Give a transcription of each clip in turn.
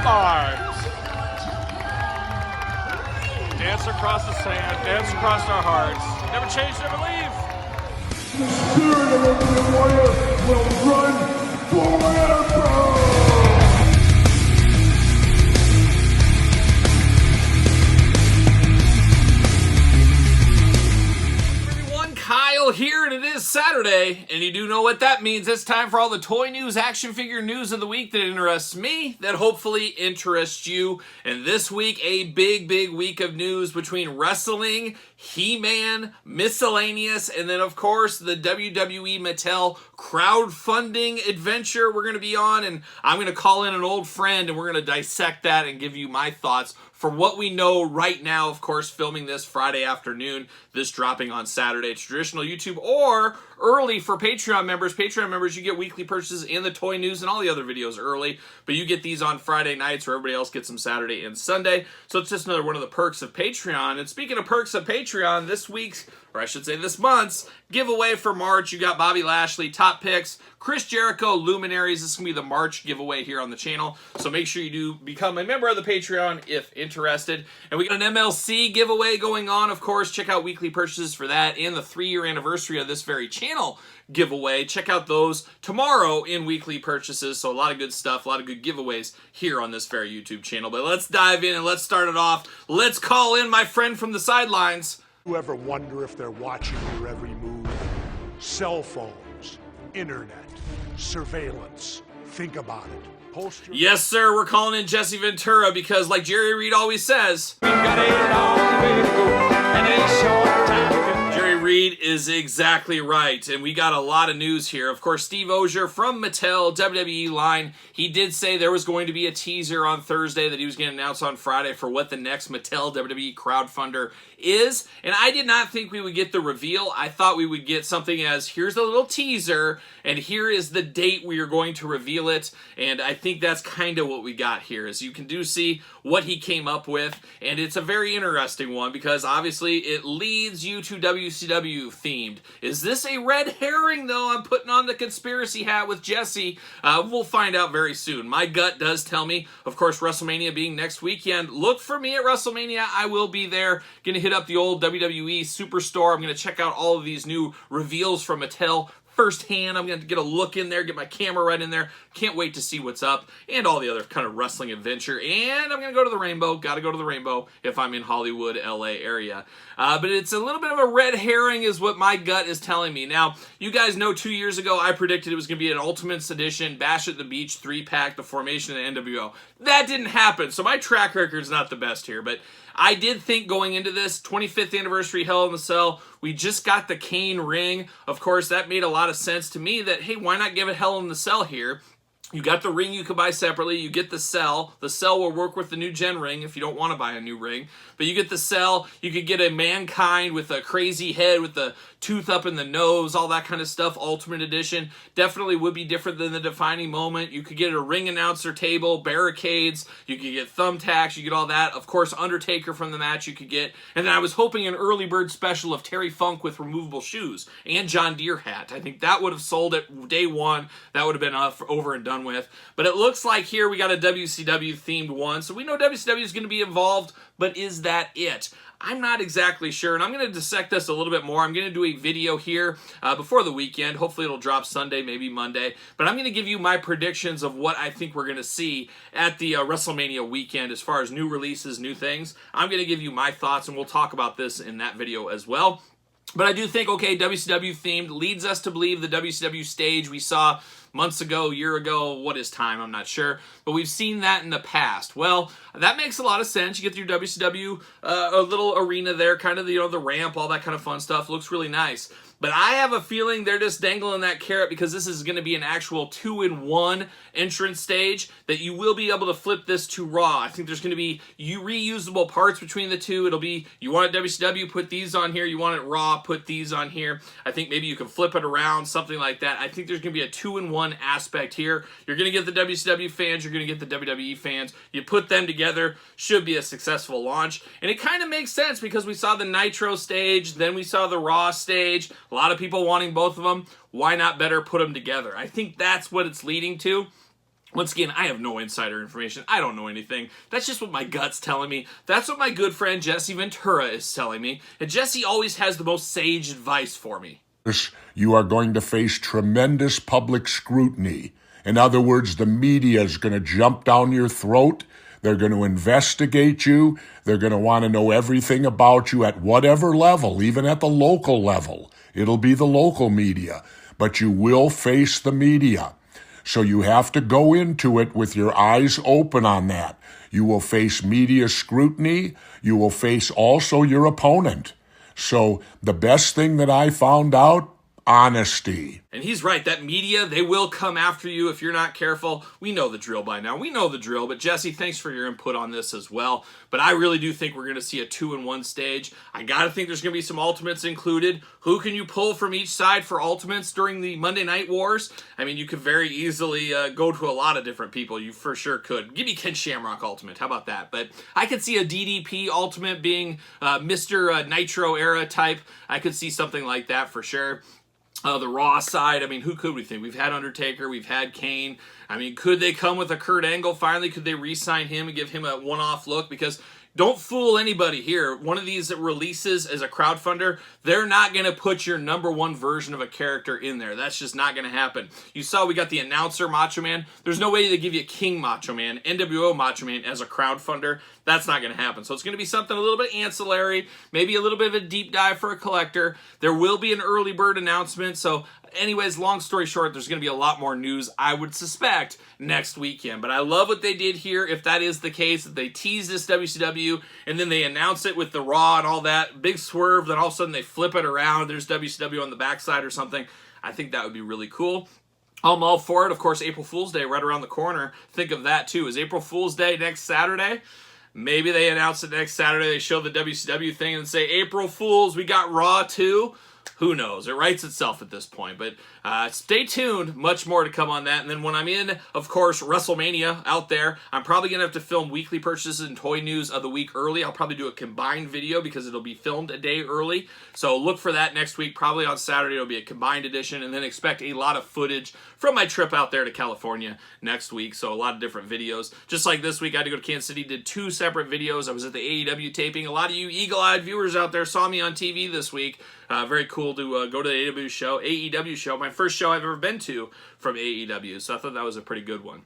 arms. Dance across the sand, dance across our hearts. Never change, never leave. The spirit of Ultimate Warrior will run forever! Kyle here, and it is Saturday, and you do know what that means. It's time for all the toy news, action figure news of the week that interests me, that hopefully interests you. And this week, a big week of news between wrestling, He-Man, miscellaneous, and then, of course, the WWE Mattel crowdfunding adventure we're going to be on. And I'm going to call in an old friend, and we're going to dissect that and give you my thoughts for what we know right now. Of course, filming this Friday afternoon, this dropping on Saturday, traditional YouTube, or early for Patreon members. Patreon members, you get weekly purchases and the toy news and all the other videos early, but you get these on Friday nights where everybody else gets them Saturday and Sunday. So it's just another one of the perks of Patreon. And speaking of perks of Patreon, this week's, or I should say this month's, giveaway for March, you got Bobby Lashley, Top Picks, Chris Jericho, Luminaries. This is going to be the March giveaway here on the channel, so make sure you do become a member of the Patreon if interested. And we got an MLC giveaway going on, of course. Check out weekly purchases for that, and the 3-year anniversary of this very channel giveaway. Check out those tomorrow in weekly purchases. So a lot of good stuff, a lot of good giveaways here on this very YouTube channel. But let's dive in and let's start it off. Let's call in my friend from the sidelines. You ever wonder if they're watching your every move? Cell phones, internet, surveillance. Think about it. Post your... Yes, sir. We're calling in Jesse Ventura because, like Jerry Reed always says, We've got a long way to go and a short time to go. Jerry Reed is exactly right, and we got a lot of news here. Of course, Steve Ogier from Mattel, WWE line, he did say there was going to be a teaser on Thursday that he was going to announce on Friday for what the next Mattel WWE Crowdfunder is, and I did not think we would get the reveal. I thought we would get something as, here's a little teaser, and here is the date we are going to reveal it, and I think that's kind of what we got here. As you can do see what he came up with, and it's a very interesting one because obviously it leads you to WCW themed. Is this a red herring though? I'm putting on the conspiracy hat with Jesse. We'll find out very soon. My gut does tell me, of course, WrestleMania being next weekend. Look for me at WrestleMania. I will be there. Gonna hit up the old WWE Superstore. I'm gonna check out all of these new reveals from Mattel firsthand. I'm going to get a look in there, get my camera right in there. Can't wait to see what's up and all the other kind of wrestling adventure. And I'm going to go to the Rainbow. Got to go to the Rainbow if I'm in Hollywood, LA area. But it's a little bit of a red herring is what my gut is telling me. Now, you guys know 2 years ago I predicted it was going to be an Ultimates Edition Bash at the Beach 3-pack, the formation of the NWO. That didn't happen, so my track record's not the best here. But I did think going into this 25th anniversary Hell in the Cell, we just got the Kane ring. Of course, that made a lot of sense to me that, hey, why not give it Hell in the Cell here? You got the ring you could buy separately. You get the cell. The cell will work with the new gen ring if you don't want to buy a new ring. But you get the cell. You could get a Mankind with a crazy head with the tooth up in the nose, all that kind of stuff. Ultimate Edition definitely would be different than the defining moment. You could get a ring announcer table, barricades. You could get thumbtacks. You get all that. Of course, Undertaker from the match you could get. And then I was hoping an early bird special of Terry Funk with removable shoes and John Deere hat. I think that would have sold it day one. That would have been over and done with. But it looks like here we got a WCW themed one. So we know WCW is going to be involved, but is that it? I'm not exactly sure, and I'm going to dissect this a little bit more. I'm going to do a video here before the weekend. Hopefully it'll drop Sunday, maybe Monday. But I'm going to give you my predictions of what I think we're going to see at the WrestleMania weekend as far as new releases, new things. I'm going to give you my thoughts, and we'll talk about this in that video as well. But I do think, okay, WCW themed leads us to believe the WCW Stage we saw months ago, year ago, what is time, I'm not sure. But we've seen that in the past. Well, that makes a lot of sense. You get through WCW, a little arena there, kind of, the ramp, all that kind of fun stuff. Looks really nice. But I have a feeling they're just dangling that carrot because this is going to be an actual 2-in-1 entrance stage that you will be able to flip this to Raw. I think there's going to be reusable parts between the two. It'll be, you want it WCW, put these on here. You want it Raw, put these on here. I think maybe you can flip it around, something like that. I think there's going to be a 2-in-1 aspect here. You're going to get the WCW fans. You're going to get the WWE fans. You put them together, should be a successful launch. And it kind of makes sense because we saw the Nitro stage, then we saw the Raw stage. A lot of people wanting both of them. Why not better put them together? I think that's what it's leading to. Once again, I have no insider information. I don't know anything. That's just what my gut's telling me. That's what my good friend Jesse Ventura is telling me. And Jesse always has the most sage advice for me. You are going to face tremendous public scrutiny. In other words, the media is going to jump down your throat. They're going to investigate you. They're going to want to know everything about you at whatever level, even at the local level. It'll be the local media, but you will face the media. So you have to go into it with your eyes open on that. You will face media scrutiny. You will face also your opponent. So the best thing that I found out, honesty. And he's right. That media, they will come after you if you're not careful. We know the drill by now. We know the drill. But Jesse, thanks for your input on this as well. But I really do think we're going to see a 2-in-1 stage. I got to think there's going to be some ultimates included. Who can you pull from each side for ultimates during the Monday Night Wars? I mean, you could very easily go to a lot of different people. You for sure could. Give me Ken Shamrock ultimate. How about that? But I could see a DDP ultimate being Mr. Nitro era type. I could see something like that for sure. The Raw side, I mean, who could we think? We've had Undertaker, we've had Kane. I mean, could they come with a Kurt Angle finally? Could they re-sign him and give him a one-off look? Because don't fool anybody here. One of these releases as a crowdfunder, they're not going to put your #1 version of a character in there. That's just not going to happen. You saw we got the announcer Macho Man. There's no way to give you King Macho Man, NWO Macho Man as a crowdfunder. That's not going to happen. So it's going to be something a little bit ancillary, maybe a little bit of a deep dive for a collector. There will be an early bird announcement. So anyways, long story short, there's going to be a lot more news, I would suspect, next weekend. But I love what they did here. If that is the case, that they tease this WCW and then they announce it with the Raw and all that, big swerve, then all of a sudden they flip it around, there's WCW on the backside or something. I think that would be really cool. I'm all for it. Of course, April Fool's Day right around the corner. Think of that too. Is April Fool's Day next Saturday? Maybe they announce it next Saturday. They show the WCW thing and say, April Fools, we got Raw too. Who knows? It writes itself at this point. But stay tuned. Much more to come on that. And then when I'm in, of course, WrestleMania out there, I'm probably going to have to film weekly purchases and toy news of the week early. I'll probably do a combined video because it'll be filmed a day early. So look for that next week. Probably on Saturday it'll be a combined edition. And then expect a lot of footage from my trip out there to California next week. So a lot of different videos. Just like this week, I had to go to Kansas City, did 2 separate videos. I was at the AEW taping. A lot of you eagle-eyed viewers out there saw me on TV this week. Very cool to go to the AEW show. My first show I've ever been to from AEW. So I thought that was a pretty good one.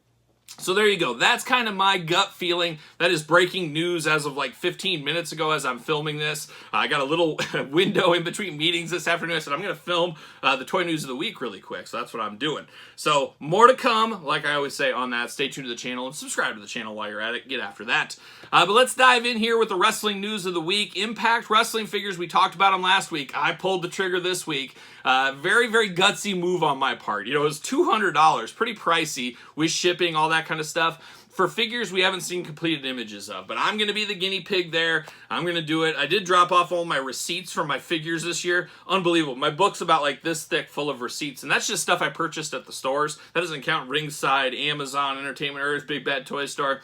So there you go. That's kind of my gut feeling. That is breaking news as of like 15 minutes ago as I'm filming this. I got a little window in between meetings this afternoon. I said I'm going to film the toy news of the week really quick. So that's what I'm doing. So more to come, like I always say on that. Stay tuned to the channel and subscribe to the channel while you're at it. Get after that. But let's dive in here with the wrestling news of the week. Impact Wrestling figures. We talked about them last week. I pulled the trigger this week. Very, very gutsy move on my part. You know, it was $200. Pretty pricey with shipping, all that kind of stuff. For figures we haven't seen completed images of, but I'm going to be the guinea pig there. I'm going to do it. I did drop off all my receipts for my figures this year. Unbelievable. My book's about like this thick full of receipts, and that's just stuff I purchased at the stores. That doesn't count Ringside, Amazon, Entertainment Earth, Big Bad Toy Store.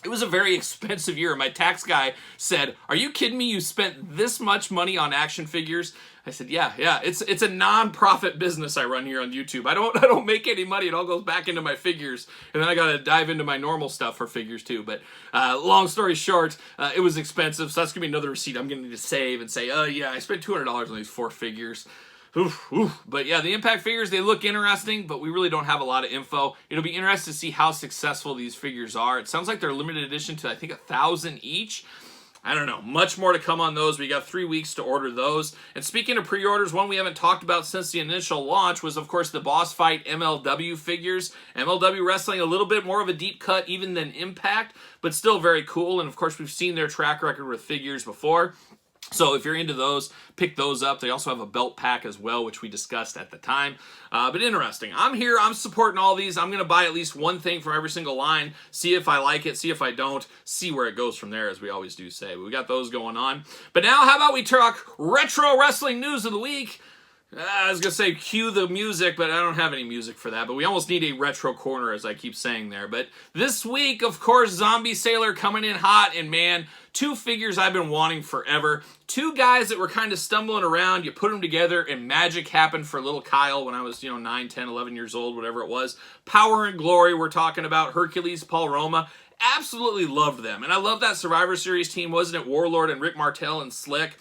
It was a very expensive year. My tax guy said, "Are you kidding me? You spent this much money on action figures?" I said, yeah. It's a non-profit business I run here on YouTube. I don't make any money. It all goes back into my figures. And then I got to dive into my normal stuff for figures too. But long story short, it was expensive. So that's going to be another receipt I'm going to need to save and say, oh yeah, I spent $200 on these 4 figures. Oof. But yeah, the Impact figures, they look interesting, but we really don't have a lot of info. It'll be interesting to see how successful these figures are. It sounds like they're limited edition to, I think, 1,000 each. I don't know. Much more to come on those. We got 3 weeks to order those. And speaking of pre-orders, one we haven't talked about since the initial launch was, of course, the Boss Fight MLW figures. MLW Wrestling, a little bit more of a deep cut even than Impact, but still very cool. And, of course, we've seen their track record with figures before. So if you're into those, pick those up. They also have a belt pack as well, which we discussed at the time. But interesting. I'm here. I'm supporting all these. I'm going to buy at least one thing from every single line, see if I like it, see if I don't, see where it goes from there, as we always do say. But we got those going on. But now, how about we talk retro wrestling news of the week? I was going to say cue the music, but I don't have any music for that. But we almost need a retro corner, as I keep saying there. But this week, of course, Zombie Sailor coming in hot. And man, two figures I've been wanting forever. Two guys that were kind of stumbling around. You put them together and magic happened for little Kyle when I was, 9, 10, 11 years old, whatever it was. Power and Glory we're talking about. Hercules, Paul Roma. Absolutely loved them. And I love that Survivor Series team. Wasn't it Warlord and Rick Martel and Slick?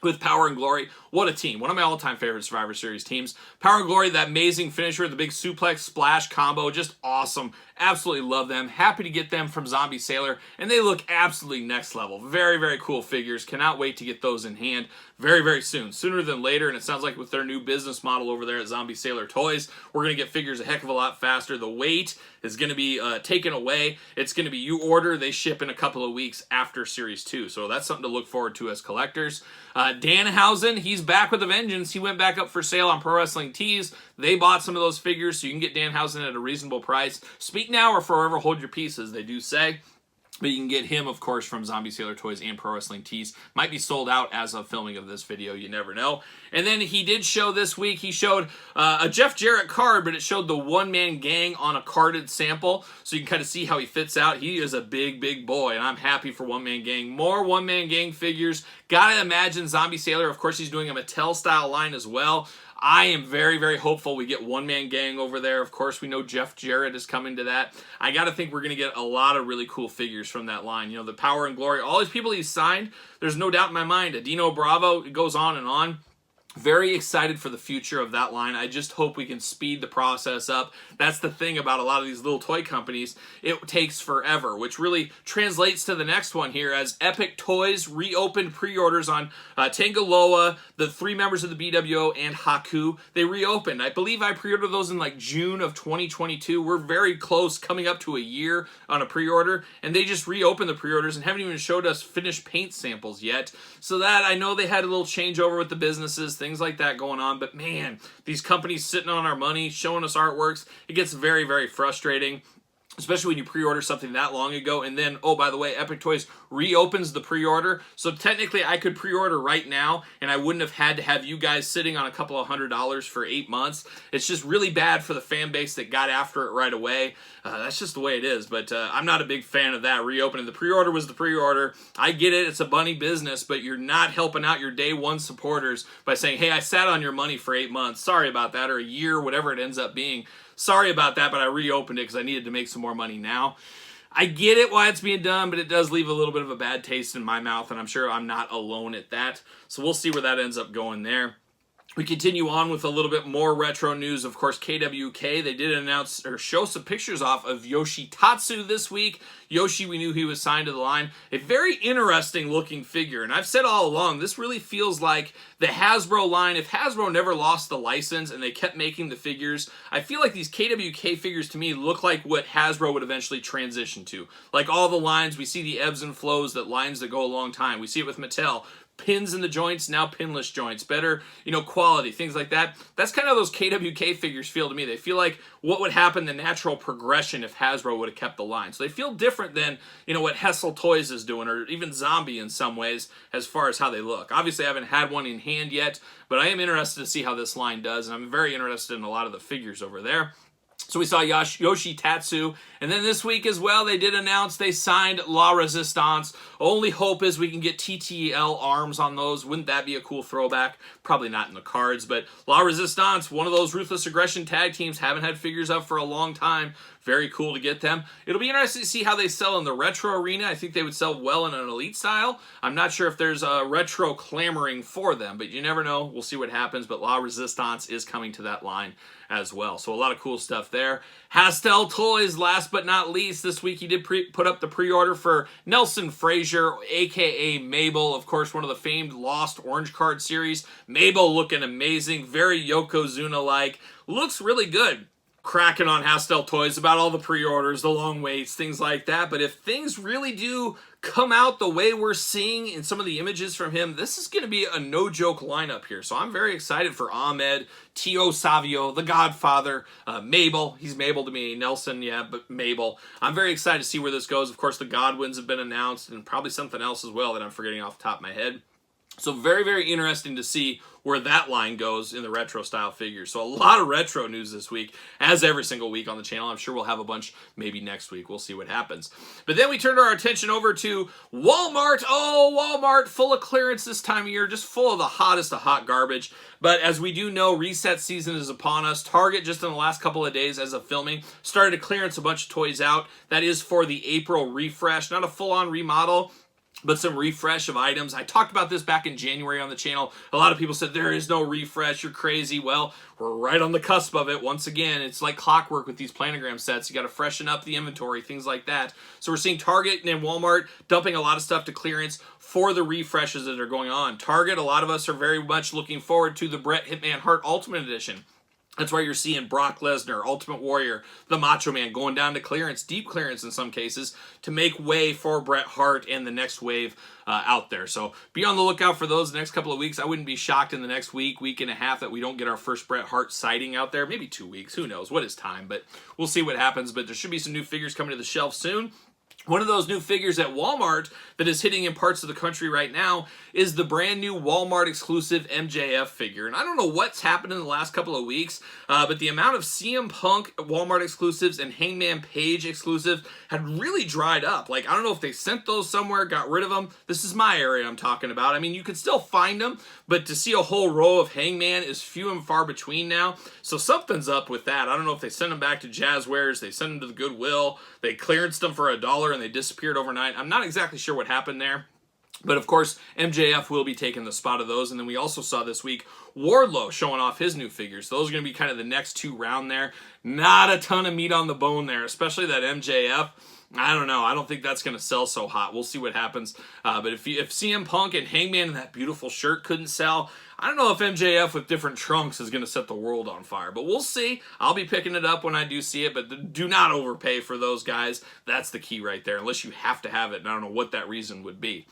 With Power and Glory, what a team. One of my all-time favorite Survivor Series teams. Power and Glory, that amazing finisher, the big suplex splash combo, just awesome. Absolutely love them. Happy to get them from Zombie Sailor, and they look absolutely next level. Very, very cool figures. Cannot wait to get those in hand very, very soon. Sooner than later, and it sounds like with their new business model over there at Zombie Sailor Toys, we're going to get figures a heck of a lot faster. The wait is going to be taken away. It's going to be you order, they ship in a couple of weeks after Series 2, so that's something to look forward to as collectors. Dan Housen, he's back with a vengeance. He went back up for sale on Pro Wrestling Tees. They bought some of those figures, so you can get Dan Housen at a reasonable price. Speak now or forever hold your pieces, they do say. But you can get him, of course, from Zombie Sailor Toys and Pro Wrestling Tees. Might be sold out as of filming of this video. You never know. And then he did show this week, he showed a Jeff Jarrett card, but it showed the one-man gang on a carded sample. So you can kind of see how he fits out. He is a big, big boy, and I'm happy for one-man gang. More one-man gang figures. Gotta imagine Zombie Sailor, of course, he's doing a Mattel-style line as well. I am very, very hopeful we get one-man gang over there. Of course, we know Jeff Jarrett is coming to that. I got to think we're going to get a lot of really cool figures from that line. The Power and Glory, all these people he's signed, there's no doubt in my mind. Adino Bravo, it goes on and on. Very excited for the future of that line. I just hope we can speed the process up. That's the thing about a lot of these little toy companies. It takes forever, which really translates to the next one here as Epic Toys reopened pre-orders on Tangaloa, the 3 members of the BWO, and Haku. They reopened. I believe I pre-ordered those in like June of 2022. We're very close, coming up to a year on a pre-order, and they just reopened the pre-orders and haven't even showed us finished paint samples yet. So that, I know they had a little changeover with the businesses, things like that going on, but man, these companies sitting on our money, showing us artworks, it gets very, very frustrating. Especially when you pre-order something that long ago, and then, oh, by the way, Epic Toys reopens the pre-order. So technically, I could pre-order right now, and I wouldn't have had to have you guys sitting on a couple of $100s for 8 months. It's just really bad for the fan base that got after it right away. That's just the way it is, but I'm not a big fan of that reopening. The pre-order was the pre-order. I get it, it's a bunny business, but you're not helping out your day one supporters by saying, hey, I sat on your money for 8 months. Sorry about that, or a year, whatever it ends up being. Sorry about that, but I reopened it because I needed to make some more money now. I get it why it's being done, but it does leave a little bit of a bad taste in my mouth, and I'm sure I'm not alone at that. So we'll see where that ends up going there. We continue on with a little bit more retro news. Of course, KWK, they did announce or show some pictures off of Yoshitatsu this week. Yoshi, we knew he was signed to the line. A very interesting looking figure. And I've said all along, this really feels like the Hasbro line. If Hasbro never lost the license and they kept making the figures, I feel like these KWK figures to me look like what Hasbro would eventually transition to. Like all the lines, we see the ebbs and flows, that lines that go a long time. We see it with Mattel. Pins in the joints, now pinless joints, better, quality, things like that. That's kind of those KWK figures feel to me. They feel like what would happen, the natural progression if Hasbro would have kept the line. So they feel different than, what Hessel Toys is doing, or even Zombie in some ways, as far as how they look. Obviously, I haven't had one in hand yet, but I am interested to see how this line does, and I'm very interested in a lot of the figures over there. So we saw Yoshitatsu, and then this week as well, they did announce they signed La Resistance. Only hope is we can get TTL arms on those. Wouldn't that be a cool throwback? Probably not in the cards, but La Resistance, one of those Ruthless Aggression tag teams, haven't had figures up for a long time. Very cool to get them. It'll be interesting to see how they sell in the retro arena. I think they would sell well in an elite style. I'm not sure if there's a retro clamoring for them, but you never know. We'll see what happens, but La Resistance is coming to that line as well. So a lot of cool stuff there. Hastel Toys, last but not least, this week he did put up the pre-order for Nelson Frazier, aka Mabel, of course, one of the famed Lost Orange Card series. Mabel looking amazing, very Yokozuna-like, looks really good. Cracking on Hastel Toys about all the pre-orders, the long waits, things like that. But if things really do come out the way we're seeing in some of the images from him, this is going to be a no-joke lineup here. So I'm very excited for Ahmed, Tio Savio, The Godfather, Mabel. He's Mabel to me. Nelson, yeah, but Mabel. I'm very excited to see where this goes. Of course, the Godwins have been announced, and probably something else as well that I'm forgetting off the top of my head. So very, very interesting to see where that line goes in the retro style figures. So a lot of retro news this week, as every single week on the channel. I'm sure we'll have a bunch maybe next week. We'll see what happens. But then we turned our attention over to Walmart. Oh, Walmart, full of clearance this time of year, just full of the hottest of hot garbage. But as we do know, reset season is upon us. Target, just in the last couple of days as of filming, started to clearance a bunch of toys out. That is for the April refresh, not a full-on remodel, but some refresh of items. I talked about this back in January on the channel. A lot of people said, there is no refresh, you're crazy. Well, we're right on the cusp of it. Once again, it's like clockwork with these planogram sets. You got to freshen up the inventory, things like that. So we're seeing Target and Walmart dumping a lot of stuff to clearance for the refreshes that are going on. Target, a lot of us are very much looking forward to the Bret Hitman Hart Ultimate Edition. That's why you're seeing Brock Lesnar, Ultimate Warrior, the Macho Man going down to clearance, deep clearance in some cases, to make way for Bret Hart and the next wave out there. So be on the lookout for those the next couple of weeks. I wouldn't be shocked in the next week, week and a half that we don't get our first Bret Hart sighting out there. Maybe 2 weeks. Who knows? What is time? But we'll see what happens. But there should be some new figures coming to the shelf soon. One of those new figures at Walmart that is hitting in parts of the country right now is the brand new Walmart exclusive MJF figure. And I don't know what's happened in the last couple of weeks, but the amount of CM Punk Walmart exclusives and Hangman Page exclusives had really dried up. Like, I don't know if they sent those somewhere, got rid of them. This is my area I'm talking about. I mean, you can still find them, but to see a whole row of Hangman is few and far between now. So something's up with that. I don't know if they sent them back to Jazzwares, they sent them to the Goodwill, they clearanced them for $1 and they disappeared overnight. I'm not exactly sure what happened there. But of course, MJF will be taking the spot of those. And then we also saw this week Wardlow showing off his new figures. Those are going to be kind of the next two round there. Not a ton of meat on the bone there, especially that MJF. I don't know. I don't think that's going to sell so hot. We'll see what happens. But if CM Punk and Hangman in that beautiful shirt couldn't sell, I don't know if MJF with different trunks is going to set the world on fire. But we'll see. I'll be picking it up when I do see it. But do not overpay for those guys. That's the key right there. Unless you have to have it. And I don't know what that reason would be.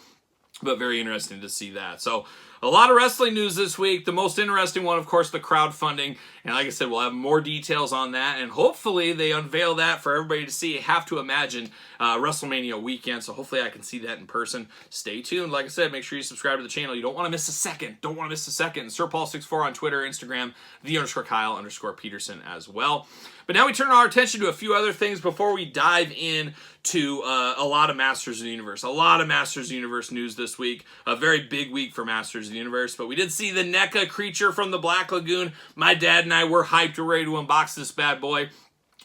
But very interesting to see that. So a lot of wrestling news this week. The most interesting one, of course, the crowdfunding. And like I said, we'll have more details on that. And hopefully they unveil that for everybody to see. I have to imagine WrestleMania weekend. So hopefully I can see that in person. Stay tuned. Like I said, make sure you subscribe to the channel. You don't want to miss a second. Don't want to miss a second. SirPaul64 on Twitter, Instagram, _Kyle_Peterson as well. But now we turn our attention to a few other things before we dive in to a lot of Masters of the Universe. A lot of Masters of the Universe news this week. A very big week for Masters of the Universe. But we did see the NECA creature from the Black Lagoon. My dad and I were hyped. We're ready to unbox this bad boy.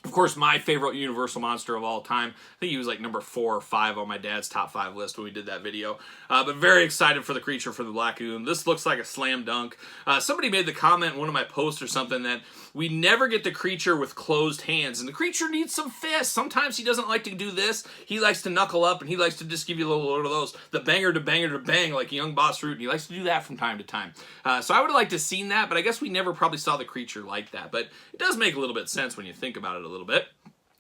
Of course, my favorite Universal monster of all time. I think he was like number 4 or 5 on my dad's top 5 list when we did that video. But very excited for the creature from the Black Lagoon. This looks like a slam dunk. Somebody made the comment in one of my posts or something that we never get the creature with closed hands. And the creature needs some fists. Sometimes he doesn't like to do this. He likes to knuckle up and he likes to just give you a little of those. The banger to banger to bang like a young Boss Root. And he likes to do that from time to time. So I would have liked to have seen that, but I guess we never probably saw the creature like that. But it does make a little bit of sense when you think about it a little bit.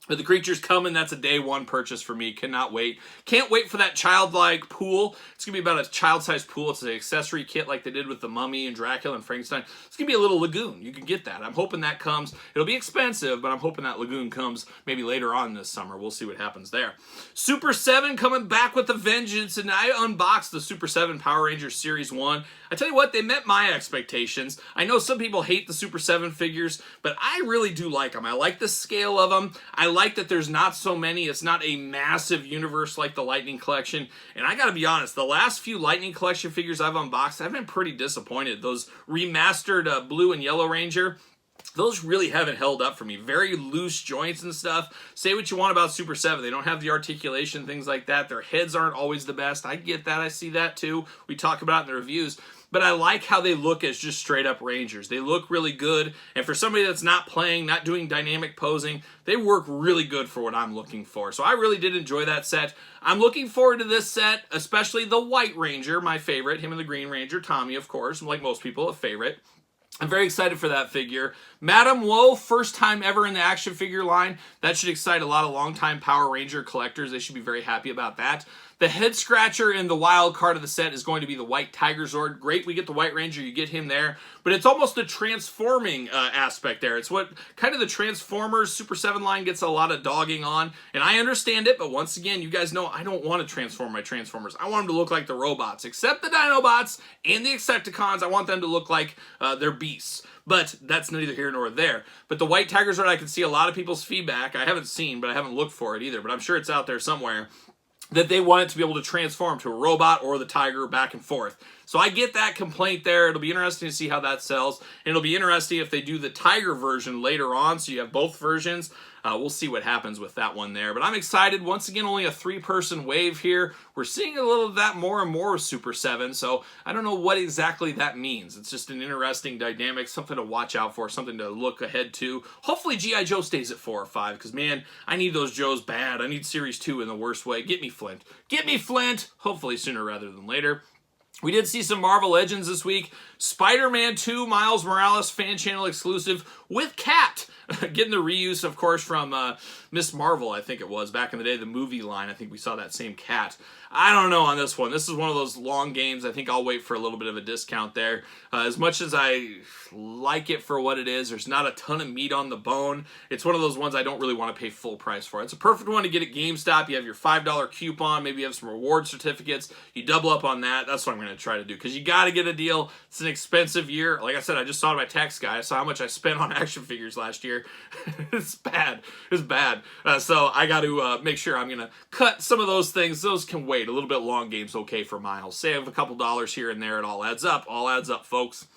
But the creature's coming. That's a day one purchase for me. Cannot wait. Can't wait for that childlike pool. It's going to be about a child-sized pool. It's an accessory kit like they did with the Mummy and Dracula and Frankenstein. It's going to be a little lagoon. You can get that. I'm hoping that comes. It'll be expensive, but I'm hoping that lagoon comes maybe later on this summer. We'll see what happens there. Super 7 coming back with a vengeance, and I unboxed the Super 7 Power Rangers Series 1. I tell you what, they met my expectations. I know some people hate the Super 7 figures, but I really do like them. I like the scale of them. I like that there's not so many. It's not a massive universe like the Lightning Collection. And I gotta be honest, the last few Lightning Collection figures I've unboxed, I've been pretty disappointed. Those remastered Blue and Yellow Ranger, those really haven't held up for me. Very loose joints and stuff. Say what you want about Super 7. They don't have the articulation, things like that. Their heads aren't always the best. I get that. I see that too. We talk about it in the reviews. But I like how they look as just straight up Rangers. They look really good. And for somebody that's not playing, not doing dynamic posing, they work really good for what I'm looking for. So I really did enjoy that set. I'm looking forward to this set, especially the White Ranger, my favorite. Him and the Green Ranger, Tommy, of course, like most people, a favorite. I'm very excited for that figure, Madam Woe, first time ever in the action figure line. That should excite a lot of longtime Power Ranger collectors. They should be very happy about that. The head scratcher in the wild card of the set is going to be the White Tiger Zord. Great, we get the White Ranger, you get him there. But it's almost a transforming aspect there. It's what kind of the Transformers Super 7 line gets a lot of dogging on. And I understand it, but once again, you guys know I don't want to transform my Transformers. I want them to look like the robots. Except the Dinobots and the Insecticons, I want them to look like they're beasts. But that's neither here nor there. But the White Tiger Zord, I can see a lot of people's feedback. I haven't seen, but I haven't looked for it either. But I'm sure it's out there somewhere, that they want it to be able to transform to a robot or the tiger back and forth. So I get that complaint there. It'll be interesting to see how that sells. And it'll be interesting if they do the tiger version later on, so you have both versions. We'll see what happens with that one there. But I'm excited. Once again, only a 3-person wave here. We're seeing a little of that more and more with Super 7, so I don't know what exactly that means. It's just an interesting dynamic, something to watch out for, something to look ahead to. Hopefully G.I. Joe stays at 4 or 5, because, man, I need those Joes bad. I need Series 2 in the worst way. Get me Flint. Get me Flint! Hopefully sooner rather than later. We did see some Marvel Legends this week. Spider-Man 2 Miles Morales fan channel exclusive with Cat. Getting the reuse, of course, from Miss Marvel, I think it was, back in the day, the movie line. I think we saw that same Cat. I don't know on this one. This is one of those long games. I think I'll wait for a little bit of a discount there. As much as I like it for what it is, there's not a ton of meat on the bone. It's one of those ones I don't really want to pay full price for. It's a perfect one to get at GameStop. You have your $5 coupon. Maybe you have some reward certificates. You double up on that. That's what I'm going to try to do, because you got to get a deal. It's an expensive year. Like I said, I just saw my tax guy. I saw how much I spent on action figures last year. It's bad. It's bad. So I got to make sure I'm going to cut some of those things. Those can wait. A little bit long game's okay for Miles. Save a couple dollars here and there. It all adds up. All adds up, folks.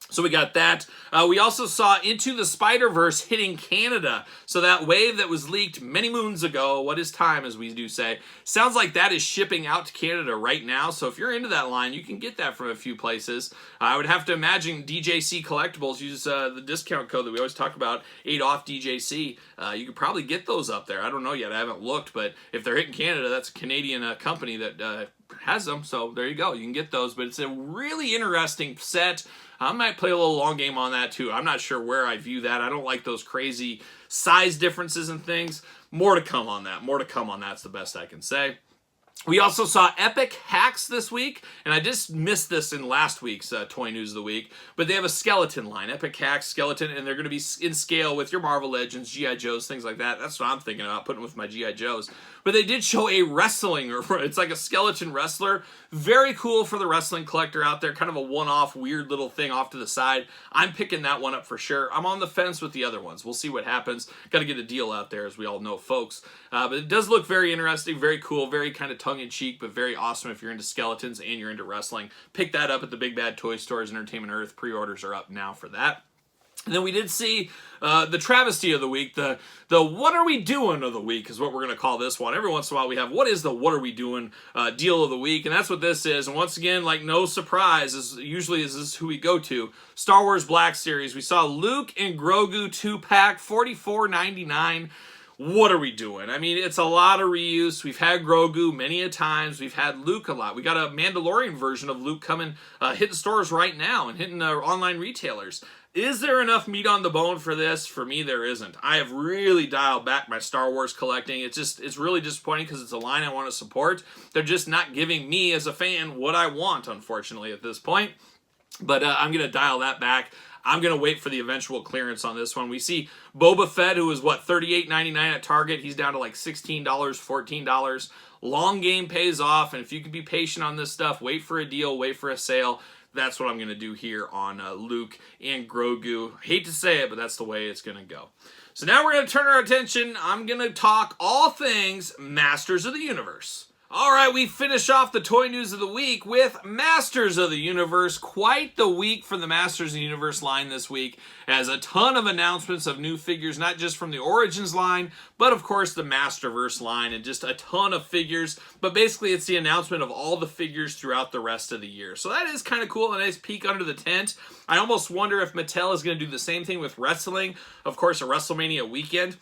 So we got that. We also saw Into the Spiderverse hitting Canada. So that wave that was leaked many moons ago, what is time, as we do say, sounds like that is shipping out to Canada right now. So if you're into that line, you can get that from a few places. I would have to imagine DJC Collectibles, use the discount code that we always talk about, 8OFF DJC. You could probably get those up there. I don't know yet. I haven't looked, but if they're hitting Canada, that's a Canadian company that has them. So there you go. You can get those. But it's a really interesting set. I might play a little long game on that too. I'm not sure where I view that. I don't like those crazy size differences and things. More to come on that. More to come on that's the best I can say. We also saw Epicax this week, and I just missed this in last week's Toy News of the Week, but they have a skeleton line, Epicax Skeleton, and they're going to be in scale with your Marvel Legends, G.I. Joes, things like that. That's what I'm thinking about, putting with my G.I. Joes. But they did show a wrestling, it's like a skeleton wrestler. Very cool for the wrestling collector out there, kind of a one-off, weird little thing off to the side. I'm picking that one up for sure. I'm on the fence with the other ones. We'll see what happens. Got to get a deal out there, as we all know, folks. But it does look very interesting, very cool, very kind of tongue-in-cheek, but very awesome if you're into skeletons and you're into wrestling. Pick that up at the Big Bad Toy Stores, Entertainment Earth. Pre-orders are up now for that. And then we did see the travesty of the week, the what are we doing of the week is what we're going to call this one. Every once in a while we have what is the what are we doing deal of the week, and that's what this is. And once again, like no surprise, usually this is who we go to. Star Wars Black Series. We saw Luke and Grogu 2-pack, $44.99. What are we doing? I mean, it's a lot of reuse. We've had Grogu many a times. We've had Luke a lot. We got a Mandalorian version of Luke coming, hitting stores right now and hitting online retailers. Is there enough meat on the bone for this? For me, there isn't. I have really dialed back my Star Wars collecting. It's really disappointing because it's a line I want to support. They're just not giving me, as a fan, what I want, unfortunately, at this point. But I'm going to dial that back. I'm going to wait for the eventual clearance on this one. We see Boba Fett, who was, what, $38.99 at Target. He's down to like $16, $14. Long game pays off, and if you can be patient on this stuff, wait for a deal, wait for a sale. That's what I'm going to do here on Luke and Grogu. Hate to say it, but that's the way it's going to go. So now we're going to turn our attention. I'm going to talk all things Masters of the Universe. All right, we finish off the Toy News of the Week with Masters of the Universe. Quite the week for the Masters of the Universe line this week, as a ton of announcements of new figures, not just from the Origins line, but of course the Masterverse line, and just a ton of figures. But basically it's the announcement of all the figures throughout the rest of the year. So that is kind of cool, a nice peek under the tent. I almost wonder if Mattel is going to do the same thing with wrestling. Of course, a WrestleMania weekend.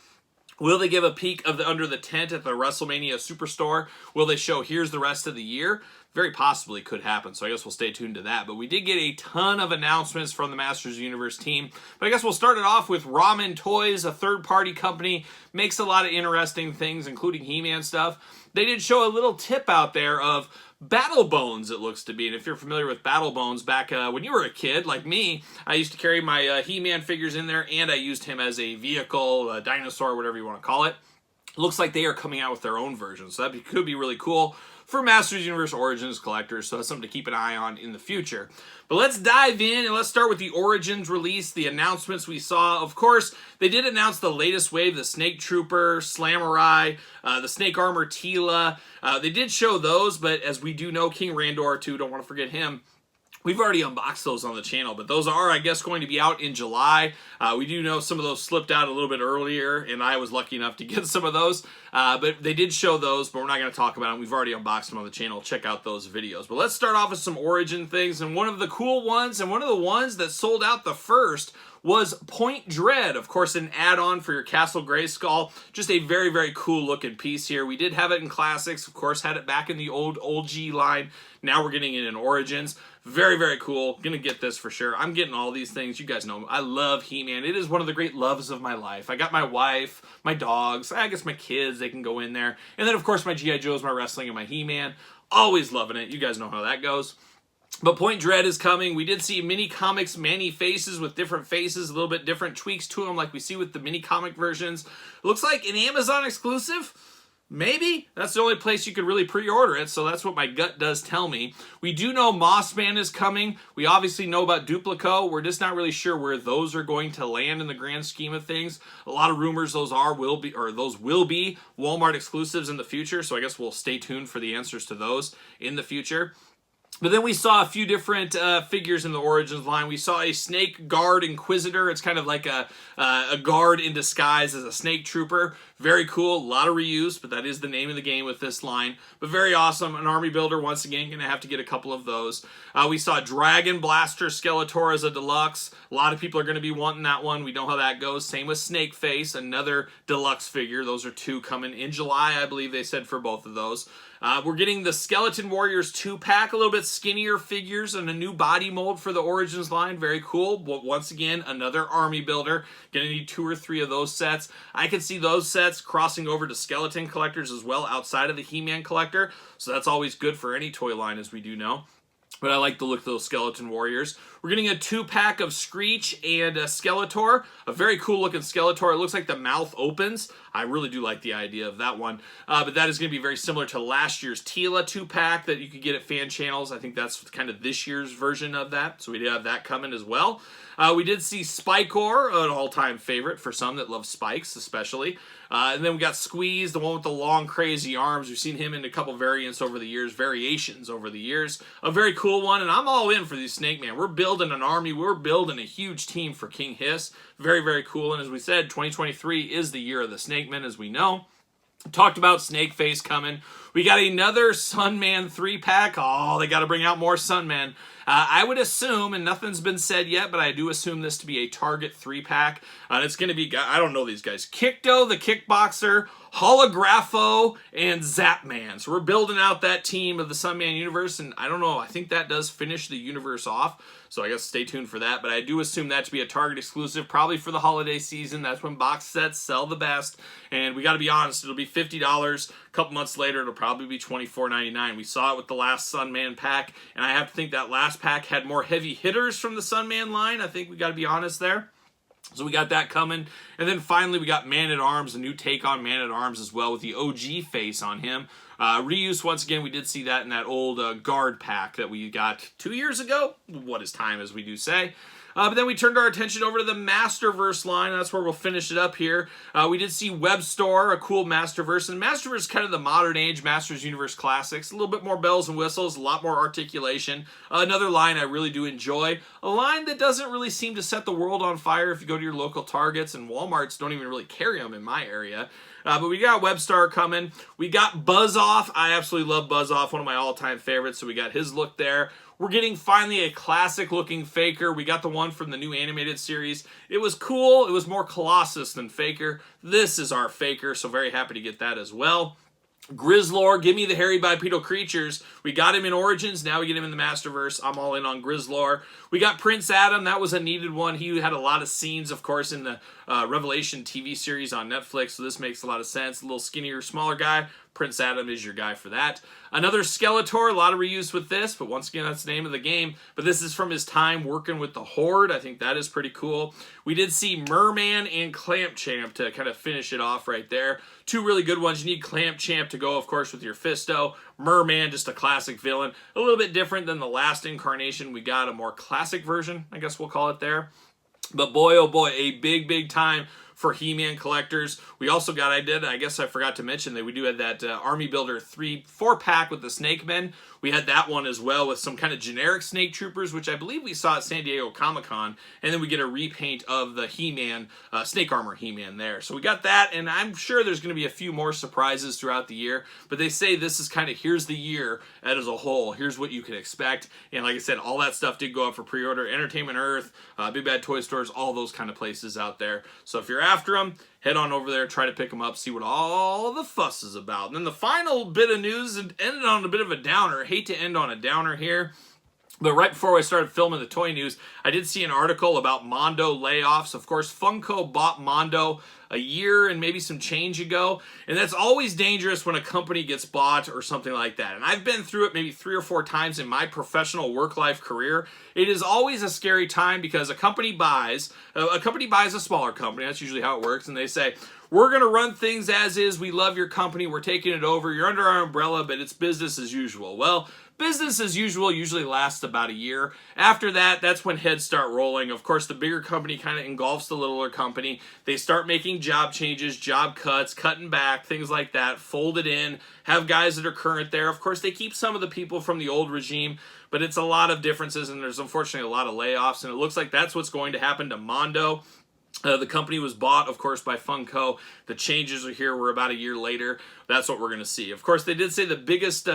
Will they give a peek of the under the tent at the WrestleMania Superstore? Will they show here's the rest of the year? Very possibly could happen, so I guess we'll stay tuned to that. But we did get a ton of announcements from the Masters Universe team. But I guess we'll start it off with Ramen Toys, a third-party company, makes a lot of interesting things, including He-Man stuff. They did show a little tip out there of Battle Bones, it looks to be. And if you're familiar with Battle Bones, back when you were a kid, like me, I used to carry my He-Man figures in there, and I used him as a vehicle, a dinosaur, whatever you want to call it. It looks like they are coming out with their own version, so that could be really cool for Masters Universe Origins collectors, so that's something to keep an eye on in the future. But let's dive in, and let's start with the Origins release, the announcements we saw. Of course, they did announce the latest wave, the Snake Trooper, Slamurai, the Snake Armor Tila. They did show those, but as we do know, King Randor too, don't want to forget him. We've already unboxed those on the channel, but those are, I guess, going to be out in July. We do know some of those slipped out a little bit earlier, and I was lucky enough to get some of those. But they did show those, but we're not going to talk about them. We've already unboxed them on the channel. Check out those videos. But let's start off with some Origin things, and one of the cool ones, and one of the ones that sold out the first, was Point Dread, of course, an add-on for your Castle Grayskull. Just a very, very cool looking piece here. We did have it in Classics, of course, had it back in the old OG line. Now we're getting it in Origins. Very, very cool. Gonna get this for sure. I'm getting all these things. You guys know I love He-Man. It is one of the great loves of my life. I got my wife, my dogs, I guess my kids, they can go in there. And then, of course, my G.I. Joes, my wrestling, and my He-Man. Always loving it. You guys know how that goes. But Point Dread is coming. We did see mini comics Manny faces with different faces, a little bit different tweaks to them like we see with the mini comic versions. Looks like an Amazon exclusive. Maybe. That's the only place you could really pre-order it, so that's what my gut does tell me. We do know Mossman is coming. We obviously know about Duplico. We're just not really sure where those are going to land in the grand scheme of things. A lot of rumors those will be Walmart exclusives in the future, so I guess we'll stay tuned for the answers to those in the future. But then we saw a few different figures in the Origins line. We saw a Snake Guard Inquisitor. It's kind of like a guard in disguise as a Snake Trooper. Very cool. A lot of reuse, but that is the name of the game with this line. But very awesome. An Army Builder, once again, going to have to get a couple of those. We saw Dragon Blaster Skeletor as a deluxe. A lot of people are going to be wanting that one. We know how that goes. Same with Snake Face, another deluxe figure. Those are two coming in July, I believe they said, for both of those. We're getting the Skeleton Warriors 2-pack, a little bit skinnier figures and a new body mold for the Origins line. Very cool. But once again, another Army Builder. Gonna need 2 or 3 of those sets. I can see those sets crossing over to Skeleton collectors as well outside of the He-Man collector. So that's always good for any toy line, as we do know. But I like the look of those Skeleton Warriors. We're getting a 2-pack of Screech and Skeletor. A very cool looking Skeletor. It looks like the mouth opens. I really do like the idea of that one. But that is going to be very similar to last year's Tila 2-pack that you could get at fan channels. I think that's kind of this year's version of that. So we did have that coming as well. We did see Spikor, an all-time favorite for some that love spikes especially. And then we got Squeeze, the one with the long, crazy arms. We've seen him in a couple variations over the years. A very cool one, and I'm all in for these Snake Man. We're building an army. We're building a huge team for King Hiss. Very, very cool. And as we said, 2023 is the year of the Snake Men, as we know. Talked about Snake Face coming. We got another Sunman 3-pack. Oh, they got to bring out more Sunman. I would assume, and nothing's been said yet, but I do assume this to be a Target 3-pack. It's going to be, I don't know these guys, Kikdo, the Kickboxer, Holographo, and Zapman. So we're building out that team of the Sunman universe, and I don't know, I think that does finish the universe off. So I guess stay tuned for that. But I do assume that to be a Target exclusive, probably for the holiday season. That's when box sets sell the best. And we got to be honest, it'll be $50. A couple months later, it'll probably be $24.99. We saw it with the last Sunman pack, and I have to think that last pack had more heavy hitters from the Sunman line. I think we got to be honest there. So we got that coming. And then finally, we got Man-at-Arms, a new take on Man-at-Arms as well with the OG face on him. Reuse, once again, we did see that in that old guard pack that we got 2 years ago. What is time, as we do say. But then we turned our attention over to the Masterverse line. That's where we'll finish it up here. We did see Webstore, a cool Masterverse. And Masterverse is kind of the modern age Masters Universe Classics. A little bit more bells and whistles, a lot more articulation. Another line I really do enjoy. A line that doesn't really seem to set the world on fire if you go to your local Targets, and Walmarts don't even really carry them in my area. But we got Webstar coming. We got Buzz Off. I absolutely love Buzz Off, one of my all-time favorites, so we got his look there. We're getting finally a classic-looking Faker. We got the one from the new animated series. It was cool. It was more Colossus than Faker. This is our Faker, so very happy to get that as well. Grizzlor, give me the hairy bipedal creatures. We got him in Origins, now we get him in the Masterverse. I'm all in on Grizzlor. We got Prince Adam, that was a needed one. He had a lot of scenes, of course, in the Revelation TV series on Netflix, so this makes a lot of sense. A little skinnier, smaller guy. Prince Adam is your guy for that. Another Skeletor, a lot of reuse with this, but once again, that's the name of the game. But this is from his time working with the Horde. I think that is pretty cool. We did see Merman and Clamp Champ to kind of finish it off right there. Two really good ones. You need Clamp Champ to go, of course, with your Fisto. Merman, just a classic villain. A little bit different than the last incarnation. We got a more classic version, I guess we'll call it there. But boy, oh boy, a big, big time for He-Man collectors. We also got, I guess I forgot to mention that we do have that Army Builder 4-pack with the Snake Men. We had that one as well with some kind of generic Snake Troopers, which I believe we saw at San Diego Comic-Con. And then we get a repaint of the He-Man, Snake Armor He-Man there. So we got that, and I'm sure there's going to be a few more surprises throughout the year. But they say this is kind of, here's the year as a whole. Here's what you can expect. And like I said, all that stuff did go up for pre-order. Entertainment Earth, Big Bad Toy Stores, all those kind of places out there. So if you're after them, head on over there, try to pick them up, see what all the fuss is about. And then the final bit of news ended on a bit of a downer. I hate to end on a downer here, but right before I started filming the toy news, I did see an article about Mondo layoffs. Of course, Funko bought Mondo a year and maybe some change ago, and that's always dangerous when a company gets bought or something like that. And I've been through it maybe 3 or 4 times in my professional work-life career. It is always a scary time because a company buys a smaller company. That's usually how it works, and they say, we're going to run things as is. We love your company. We're taking it over. You're under our umbrella, but it's business as usual. Well, business as usual usually lasts about a year. After that, that's when heads start rolling. Of course, the bigger company kind of engulfs the littler company. They start making job changes, job cuts, cutting back, things like that, fold it in, have guys that are current there. Of course, they keep some of the people from the old regime, but it's a lot of differences, and there's unfortunately a lot of layoffs, and it looks like that's what's going to happen to Mondo. The company was bought, of course, by Funko. The changes are here. We're about a year later. That's what we're going to see. Of course, they did say the biggest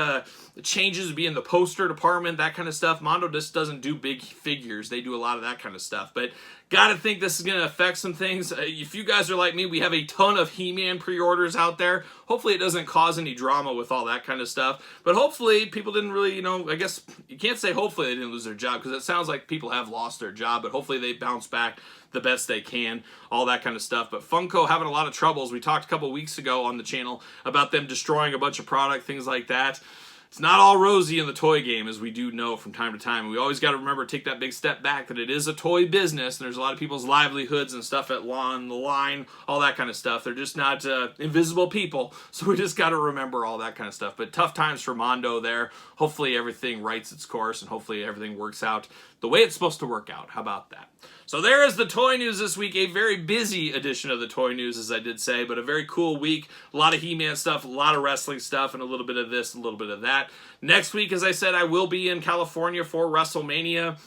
changes would be in the poster department, that kind of stuff. Mondo just doesn't do big figures. They do a lot of that kind of stuff. But got to think this is going to affect some things. If you guys are like me, we have a ton of He-Man pre-orders out there. Hopefully it doesn't cause any drama with all that kind of stuff. But hopefully people didn't really, I guess you can't say hopefully they didn't lose their job, because it sounds like people have lost their job. But hopefully they bounce back the best they can, all that kind of stuff. But Funko having a lot of troubles. We talked a couple weeks ago on the channel about them destroying a bunch of product, things like that. It's not all rosy in the toy game, as we do know from time to time. We always got to remember to take that big step back, that it is a toy business, and there's a lot of people's livelihoods and stuff on the line, all that kind of stuff. They're just not invisible people, so we just got to remember all that kind of stuff. But tough times for Mondo there. Hopefully everything rights its course, and hopefully everything works out the way it's supposed to work out. How about that? So there is the toy news this week. A very busy edition of the toy news, as I did say, but a very cool week. A lot of He-Man stuff, a lot of wrestling stuff, and a little bit of this, a little bit of that. Next week, as I said, I will be in California for WrestleMania.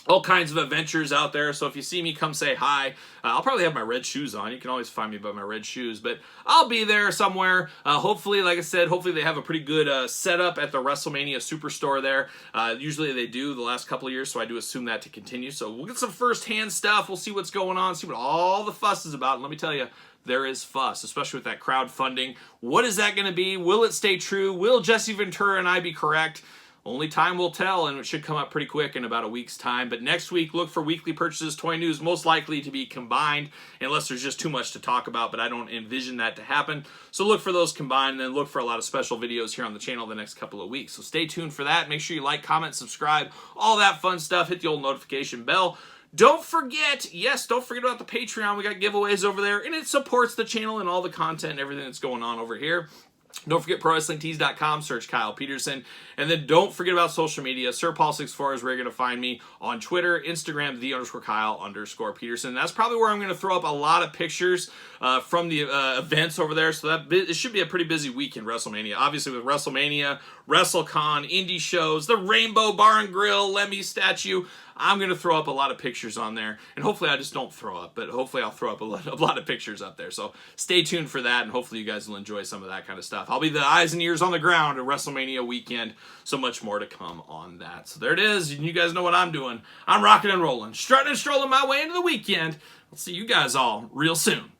All kinds of adventures out there, so if you see me, come say hi. I'll probably have my red shoes on. You can always find me by my red shoes, but I'll be there somewhere. Hopefully, like I said, hopefully they have a pretty good setup at the WrestleMania Superstore there. Usually they do the last couple of years, so I do assume that to continue. So we'll get some first-hand stuff. We'll see what's going on, see what all the fuss is about. And let me tell you, there is fuss, especially with that crowdfunding. What is that going to be? Will it stay true? Will Jesse Ventura and I be correct? Only time will tell, and it should come up pretty quick in about a week's time. But next week, look for weekly purchases, toy news, most likely to be combined, unless there's just too much to talk about, but I don't envision that to happen. So look for those combined, and then look for a lot of special videos here on the channel the next couple of weeks. So stay tuned for that. Make sure you like, comment, subscribe, all that fun stuff. Hit the old notification bell. Don't forget, yes, don't forget about the Patreon. We got giveaways over there, and it supports the channel and all the content and everything that's going on over here. Don't forget ProWrestlingTees.com, search Kyle Peterson. And then don't forget about social media. SirPaul64 is where you're going to find me on Twitter, Instagram, _Kyle_Peterson. That's probably where I'm going to throw up a lot of pictures from the events over there. So it should be a pretty busy week in WrestleMania. Obviously with WrestleMania, WrestleCon, indie shows, the Rainbow Bar and Grill, Lemmy statue. I'm going to throw up a lot of pictures on there, and hopefully I just don't throw up, but hopefully I'll throw up a lot of pictures up there. So stay tuned for that, and hopefully you guys will enjoy some of that kind of stuff. I'll be the eyes and ears on the ground at WrestleMania weekend, so much more to come on that. So there it is, and you guys know what I'm doing. I'm rocking and rolling, strutting and strolling my way into the weekend. I'll see you guys all real soon.